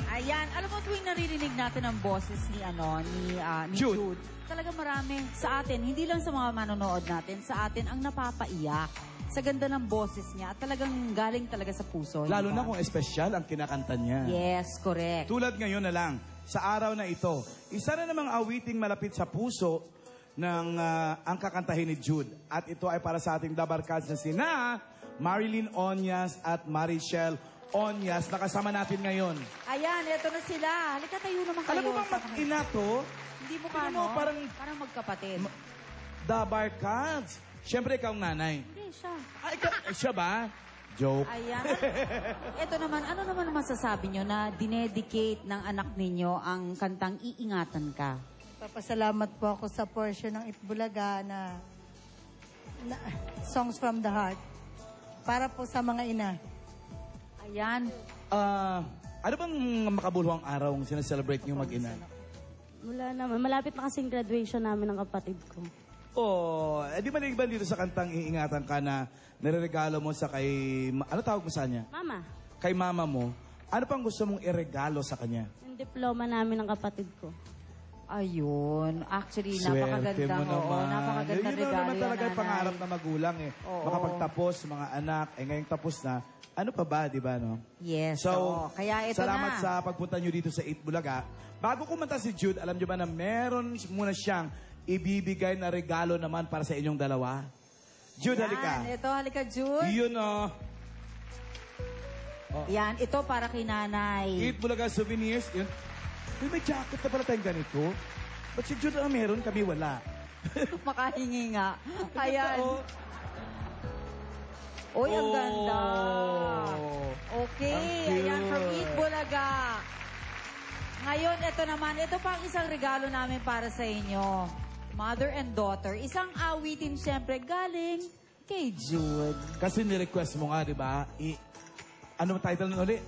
Ayan, alam mo tuwing naririnig natin ang boses ni Jude. Talaga marami sa atin, hindi lang sa mga manonood natin, sa atin ang napapaiyak sa ganda ng boses niya at talagang galing talaga sa puso. Lalo na kung espesyal ang kinakanta niya. Yes, correct. Tulad ngayon na lang, sa araw na ito, isa na namang awiting malapit sa puso ng ang kakantahin ni Jude. At ito ay para sa ating dabarkads na sina Marilyn Onyas at Marichelle Onyas. Nakasama natin ngayon. Ayan, eto na sila. Halika tayo naman kayo. Alam mo ba mag-ina to? Hindi mo Tingnan kano? mo, parang magkapatid. Dabarkads. Siyempre, ikaw ang nanay. Hindi, siya. Ay, siya ba? Joke. Ayan. Ito naman, ano naman masasabi nyo na dinedicate ng anak ninyo ang kantang Iingatan Ka? Papasalamat po ako sa portion ng Itbulaga na Songs from the Heart. Para po sa mga ina. Ayan. Ano bang makabuluhang araw ang sinaselebrate niyo mag-ina? Wala naman. Malapit na kasing graduation namin ng kapatid ko. Oh, di ba naiban dito sa kantang Iingatan Ka na nireregalo mo sa kay... Ano tawag mo sa kanya? Mama, Kay mama mo. Ano pang gusto mong iregalo sa kanya? yung diploma namin ng kapatid ko. Ayun. Actually, Swerte napakaganda. mo naman. Napakaganda Yun regalo naman yan, talaga yung nanay. pangarap na magulang eh. Oo. Makapagtapos, mga anak, ngayong tapos na. Ano pa ba, di ba, no? Yes. So, oo. Kaya ito salamat na. sa pagpunta nyo dito sa 8 Bulaga. Bago kumanta si Jude, alam nyo ba na meron muna siyang ibibigay na regalo naman para sa inyong dalawa? Jude, halika. Yan. Ito, halika, Jude. Yun, oh. Yan. Ito para kay nanay. 8 Bulaga souvenirs. Yun. Uy, may jacket na pala tayong ganito. Ba't si Jude ang meron, kami wala? Makahingi nga. Ayan. Oh. Uy, ang ganda. Okay. Ang cute. Ayan, from Eat Bulaga. Ngayon, ito naman. Ito pa ang isang regalo namin para sa inyo. Mother and daughter. Isang awitin, siyempre, galing kay Jude. Kasi nirequest mo nga, di ba? Ano title nun ulit?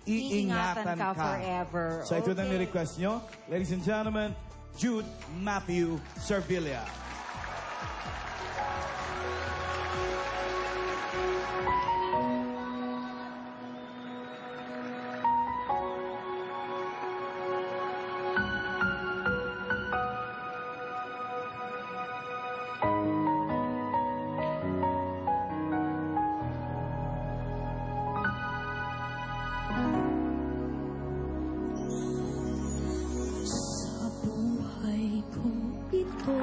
Iingatan ka forever. So ito na Okay. ni-request nyo. Ladies and gentlemen, Jude Matthew Servilla. Sa buhay kong ito,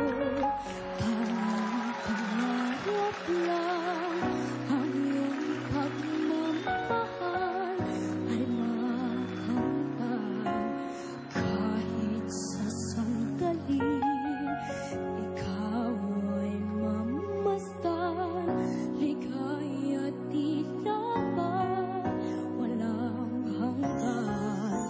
tanging pangarap lang ang iyong pagmamahal ay makamtan. Kahit sa sandali, ikaw ay mamasdan. Ligaya't tila ba walang hanggan.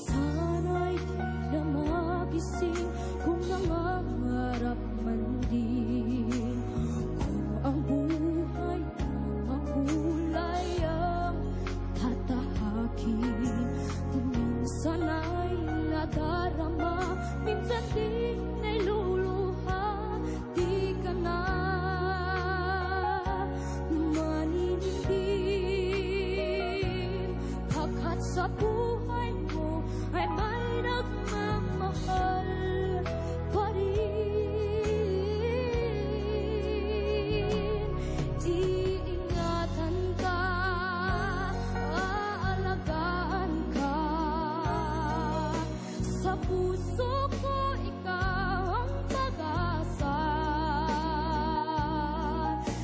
Sana'y di na magising kung nangangarap man din. Kung ang buhay makulay ang tatahakin. Minsan ay nadarama, minsan di nailuluha. Di ka na maninindig. Pagkat sa buhay mo ay may nagmamahal pa rin. Iingatan ka, aalagaan ka. Sa puso ko ikaw ang pag-asa.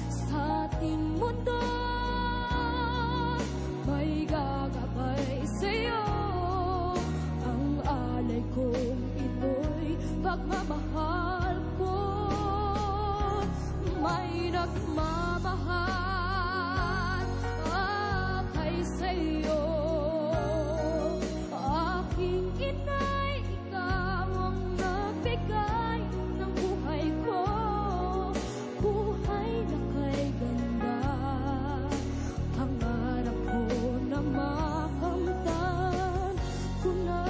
Sa ating mundo may gagabay sa'yo. Ang alay kong ito'y pagmamahal ko. May nagmamahal kay sa'yo. Aking inay, ikaw ang nagbigay ng buhay ko. Buhay na kay ganda. Pangarap ko na makamtan ko na.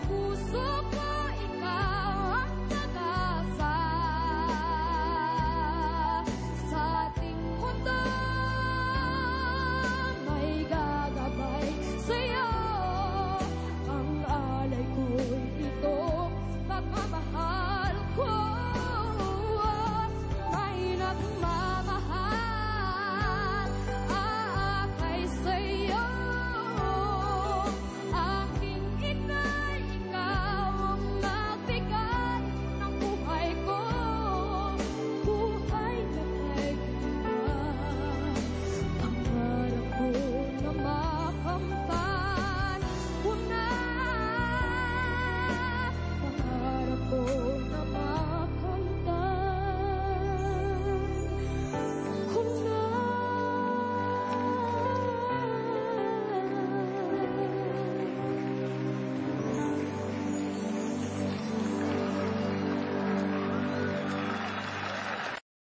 puso